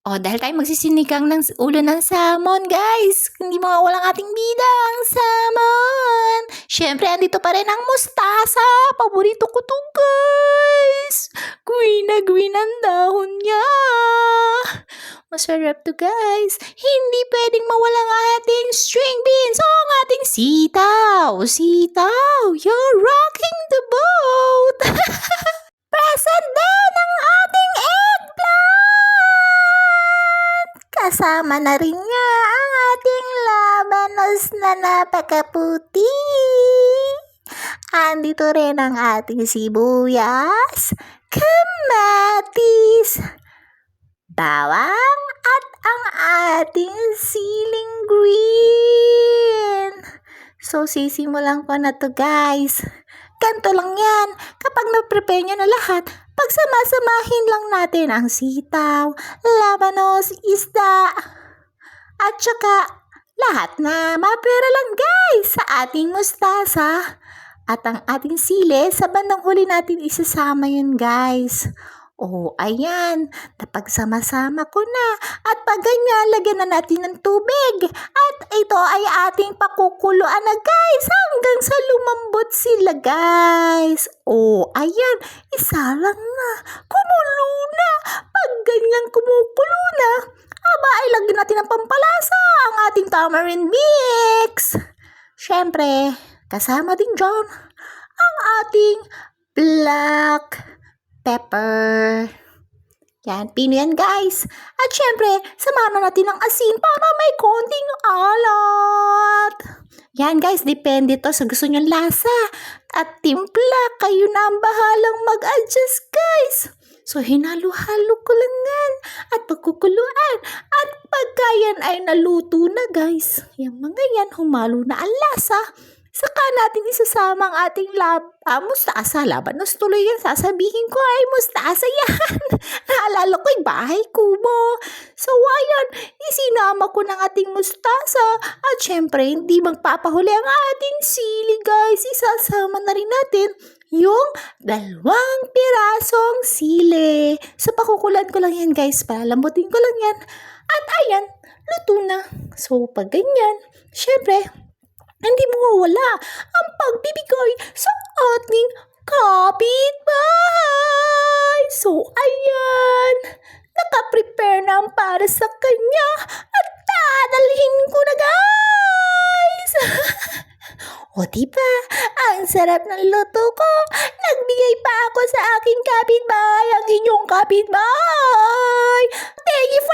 Oh, dahil tayo magsisinigang ng ulo ng salmon, guys. Hindi mawawalang ating bidang salmon. Siyempre, andito pa rin ang mustasa. Paborito ko to, guys. Green na green ang dahon niya. Masarap to, guys. Hindi pwedeng mawala ang ating string beans o ang ating sitaw. Sitaw, you're rocking the boat. Present din ang ating eggplant. Kasama na rin niya ang ating labanos na napakaputi. Andito rin ang ating sibuyas, kamatis, bawang at ang ating siling green. So, sisimulan ko na to, guys. Ganto lang yan. Kapag na-prepare nyo na lahat, pagsamasamahin lang natin ang sitaw, labanos, isda, at saka lahat na mapera lang, guys, sa ating mustasa. At ang ating sili, sa bandang huli natin isasama yun, guys. Oh, ayan. Napagsama-sama ko na. At pag ganyan, lagyan na natin ng tubig. At ito ay ating pakukuluan na, guys, hanggang sa lumambot sila, guys. Oh, ayan. Isa lang na. Kumulo na. Pag ganyan kumukulo na, aba ay lagyan natin ng pampalasa ang ating tamarind mix. Siyempre, kasama din dyan ang ating black pepper. Yan, pino yan, guys. At syempre, samahan na natin ng asin para may konting alat. Yan, guys, depende to sa gusto nyo lasa. At timpla, kayo na ang bahalang mag-adjust, guys. So, hinalo-halo ko lang yan at pagkukuluan. At pagka yan ay naluto na, guys, yung mga yan, humalo na ang lasa. Saka natin isasama ang ating mustasa. Labanos tuloy yan. Sasabihin ko ay mustasa yan. Naalala ko yung bahay kubo. So, ayan. Isinama ko ng ating mustasa. At syempre, hindi magpapahuli ang ating sili, guys. Isasama na rin natin yung 2 pirasong sili. So, pakukulan ko lang yan, guys. Palalambutin ko lang yan. At ayan, luto na. So, pag ganyan, syempre, hindi mawawala ang pagbibigay sa ating kapitbahay. So, ayan. Nakaprepare na ang para sa kanya at dadalhin ko na, guys. O, diba? Ang sarap ng luto ko. Nagbigay pa ako sa aking kapitbahay, ang inyong kapitbahay. Thank you for